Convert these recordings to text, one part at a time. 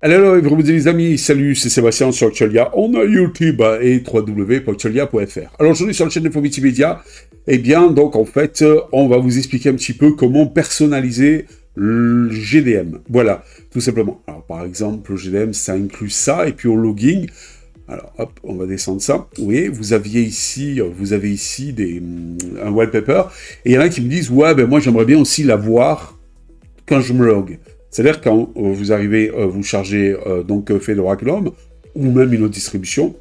Alors, vous les amis, salut, c'est Sébastien sur Actualia. On a YouTube et www.actualia.fr. Alors aujourd'hui sur la chaîne de Multimédia, eh bien, donc en fait, on va vous expliquer un petit peu comment personnaliser le GDM. Voilà, tout simplement. Alors par exemple, le GDM, ça inclut ça, et puis au logging, alors hop, on va descendre ça. Vous voyez, vous avez ici un wallpaper, et il y en a qui me disent, ouais, ben moi j'aimerais bien aussi l'avoir quand je me log. C'est-à-dire quand vous arrivez, vous chargez donc Fedora Gnome, ou même une autre distribution,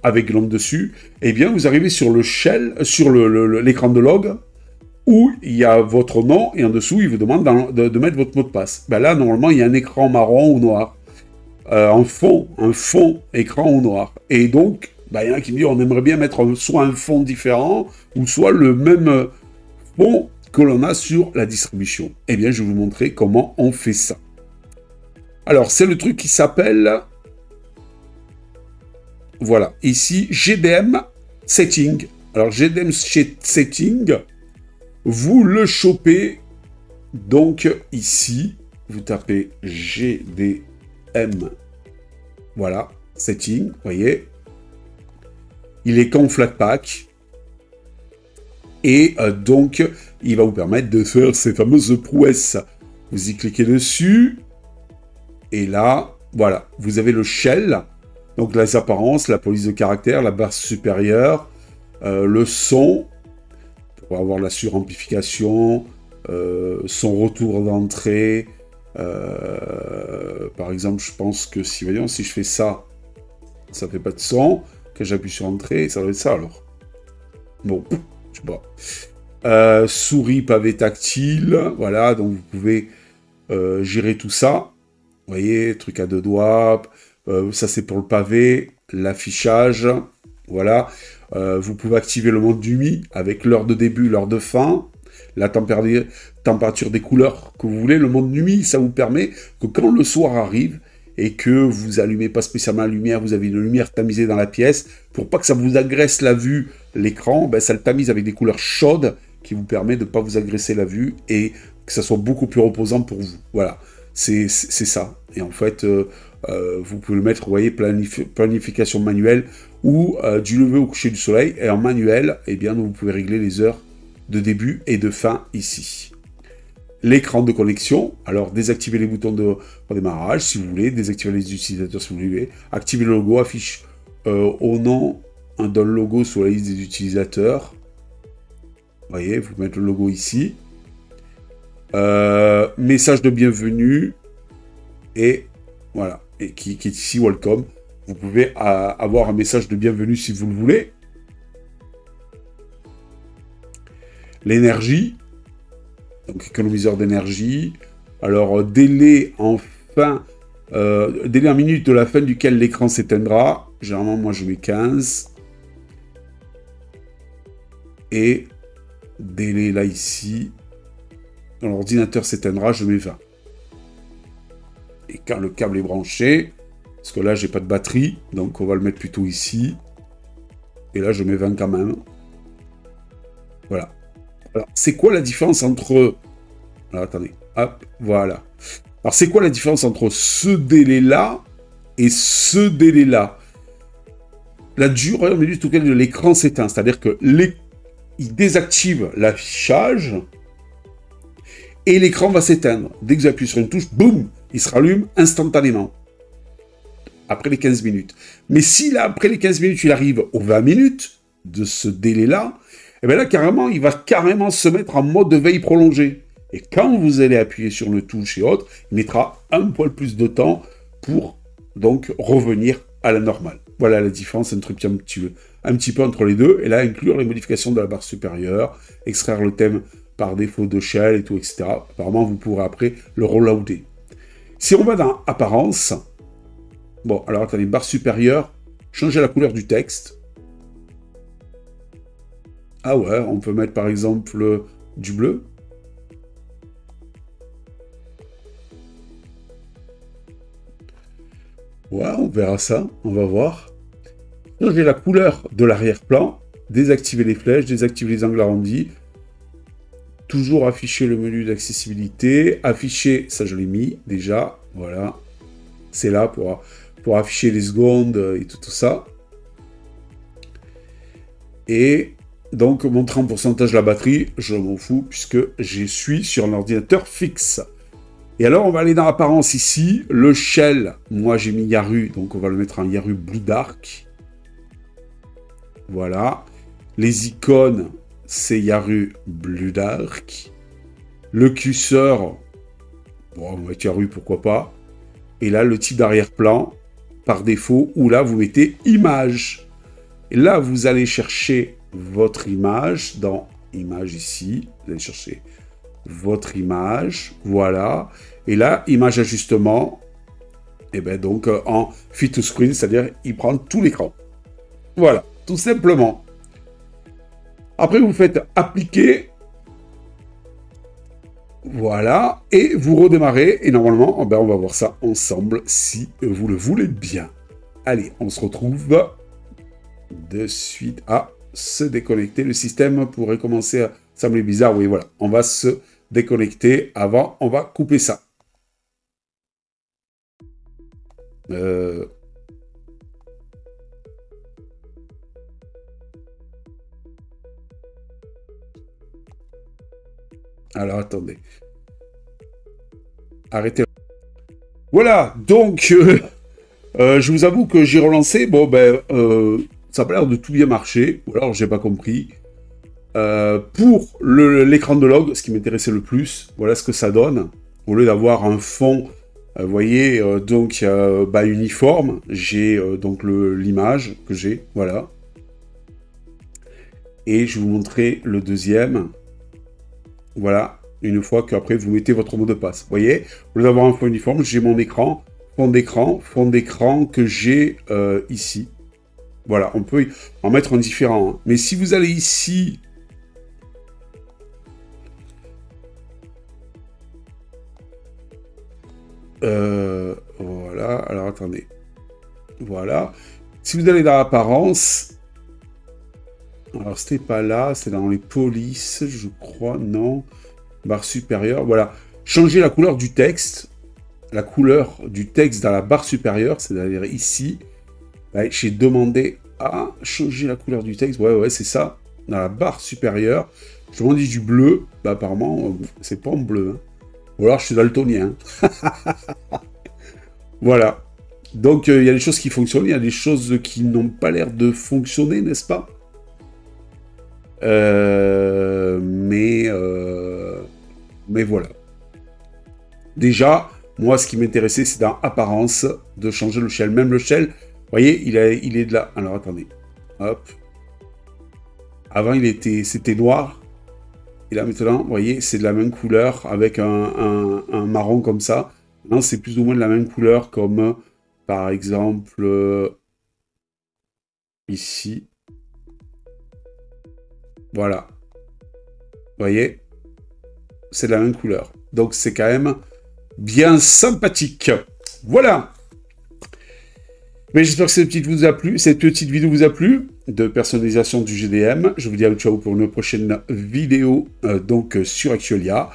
avec Gnome dessus, eh bien vous arrivez sur le shell, sur l'écran de log, où il y a votre nom, et en dessous, il vous demande de mettre votre mot de passe. Ben là, normalement, il y a un écran marron ou noir. Un fond écran ou noir. Et donc, ben, il y en a qui me disent, on aimerait bien mettre soit un fond différent, ou soit le même fond que l'on a sur la distribution. Eh bien, je vais vous montrer comment on fait ça. Alors, c'est le truc qui s'appelle... Voilà, ici, GDM Setting. Alors, GDM Setting, vous le chopez, donc ici, vous tapez GDM, voilà, Setting, vous voyez. Il est qu'en Flatpak. Et donc, il va vous permettre de faire ces fameuses prouesses. Vous y cliquez dessus. Et là, voilà, vous avez le shell. Donc, les apparences, la police de caractère, la barre supérieure, le son, pour avoir la suramplification, son retour d'entrée. Par exemple, je pense que si, voyons, si je fais ça, ça ne fait pas de son. Que j'appuie sur entrée, ça doit être ça alors. Bon, je sais pas. Souris, pavé tactile, voilà, donc vous pouvez gérer tout ça. Vous voyez, truc à deux doigts, ça c'est pour le pavé, l'affichage, voilà. Vous pouvez activer le mode du Mi avec l'heure de début, l'heure de fin, la température des couleurs que vous voulez. Le mode du Mi, ça vous permet que quand le soir arrive, et que vous allumez pas spécialement la lumière, vous avez une lumière tamisée dans la pièce, pour pas que ça vous agresse la vue, l'écran, ben ça le tamise avec des couleurs chaudes, qui vous permet de ne pas vous agresser la vue, et que ça soit beaucoup plus reposant pour vous. Voilà, c'est ça. Et en fait, vous pouvez le mettre, vous voyez, planification manuelle, ou du lever au coucher du soleil, et en manuel, eh bien, vous pouvez régler les heures de début et de fin ici. L'écran de connexion, alors désactivez les boutons de redémarrage si vous voulez, désactivez les utilisateurs si vous voulez, activez le logo, affiche au nom d'un logo sur la liste des utilisateurs. Vous voyez, vous mettez le logo ici. Message de bienvenue, et voilà, et qui est ici, welcome. Vous pouvez avoir un message de bienvenue si vous le voulez. L'énergie. Donc économiseur d'énergie. Alors délai en minute de la fin duquel l'écran s'éteindra. Généralement moi je mets 15. Et délai là ici. Quand l'ordinateur s'éteindra, je mets 20. Et quand le câble est branché, parce que là j'ai pas de batterie, donc on va le mettre plutôt ici. Et là je mets 20 quand même. Voilà. Alors, c'est quoi la différence entre... Alors, attendez, hop, voilà. Alors, c'est quoi la différence entre ce délai-là et ce délai-là? La durée en minute auquel l'écran s'éteint, c'est-à-dire que il désactive l'affichage et l'écran va s'éteindre. Dès que vous appuyez sur une touche, boum, il se rallume instantanément. Après les 15 minutes. Mais si là, après les 15 minutes, il arrive aux 20 minutes de ce délai-là, et bien là, carrément, il va carrément se mettre en mode de veille prolongée. Et quand vous allez appuyer sur le touche et autres, il mettra un poil plus de temps pour donc revenir à la normale. Voilà la différence, un truc un petit peu entre les deux. Et là, inclure les modifications de la barre supérieure, extraire le thème par défaut de shell et tout, etc. Apparemment, vous pourrez après le reloader. Si on va dans Apparence, bon, alors attendez, barre supérieure, changer la couleur du texte. Ah ouais, on peut mettre par exemple du bleu. Ouais, on verra ça, on va voir. Changer la couleur de l'arrière-plan, désactiver les flèches, désactiver les angles arrondis, toujours afficher le menu d'accessibilité, afficher, ça je l'ai mis déjà, voilà, C'est là pour afficher les secondes et tout ça. Et donc, montrer en pourcentage la batterie, je m'en fous, puisque je suis sur un ordinateur fixe. Et alors, on va aller dans l'apparence ici. Le shell, moi j'ai mis Yaru, donc on va le mettre en Yaru Blue Dark. Voilà. Les icônes, c'est Yaru Blue Dark. Le curseur, bon, on va mettre Yaru, pourquoi pas. Et là, le type d'arrière-plan, par défaut, où là, vous mettez image. Et là, vous allez chercher votre image dans image ici. Vous allez chercher votre image, voilà. Et là, image ajustement, et bien donc en fit to screen, c'est-à-dire il prend tout l'écran. Voilà, tout simplement. Après, vous faites appliquer, voilà, et vous redémarrez. Et normalement, ben, on va voir ça ensemble si vous le voulez bien. Allez, on se retrouve de suite à se déconnecter. Le système pourrait commencer à sembler bizarre. Oui, voilà, on va se déconnecter. Avant, on va couper ça. Alors, attendez. Arrêtez. Voilà, donc, je vous avoue que j'ai relancé. Bon, ben, ça a pas l'air de tout bien marcher. Ou alors, j'ai pas compris. Pour l'écran de log, ce qui m'intéressait le plus, voilà ce que ça donne. Au lieu d'avoir un fond, vous voyez, donc bah, uniforme, j'ai donc l'image que j'ai, voilà. Et je vais vous montrer le deuxième. Voilà, une fois qu'après vous mettez votre mot de passe. Vous voyez, au lieu d'avoir un fond uniforme, j'ai mon écran, fond d'écran que j'ai ici. Voilà, on peut en mettre en différent. Hein. Mais si vous allez ici... voilà, alors attendez. Voilà. Si vous allez dans l'apparence, alors c'était pas là, c'est dans les polices, je crois, non. Barre supérieure, voilà. Changer la couleur du texte. La couleur du texte dans la barre supérieure, c'est-à-dire ici. Ouais, j'ai demandé à changer la couleur du texte. Ouais, c'est ça. Dans la barre supérieure. Je demande du bleu. Bah, apparemment, c'est pas en bleu. Hein. Ou alors je suis daltonien. Voilà. Donc il y a des choses qui fonctionnent, il y a des choses qui n'ont pas l'air de fonctionner, n'est-ce pas? Mais voilà. Déjà, moi ce qui m'intéressait, c'est dans apparence de changer le shell. Même le shell, vous voyez, il est de là. Alors attendez. Hop. Avant c'était noir. Et là maintenant, vous voyez, c'est de la même couleur avec un marron comme ça. Maintenant, c'est plus ou moins de la même couleur comme, par exemple, ici. Voilà. Vous voyez, c'est de la même couleur. Donc, c'est quand même bien sympathique. Voilà. Mais j'espère que cette petite vidéo vous a plu, de personnalisation du GDM. Je vous dis à ciao pour une prochaine vidéo donc sur Actualia.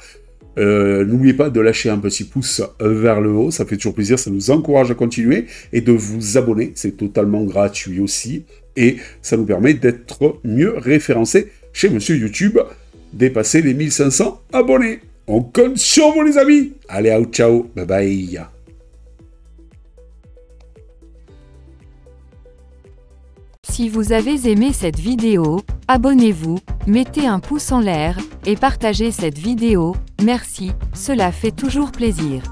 N'oubliez pas de lâcher un petit pouce vers le haut, ça fait toujours plaisir, ça nous encourage à continuer, et de vous abonner, c'est totalement gratuit aussi, et ça nous permet d'être mieux référencés chez Monsieur YouTube, dépasser les 1500 abonnés. On compte sur vous les amis. Allez, ciao, bye bye. Si vous avez aimé cette vidéo, abonnez-vous, mettez un pouce en l'air, et partagez cette vidéo, merci, cela fait toujours plaisir.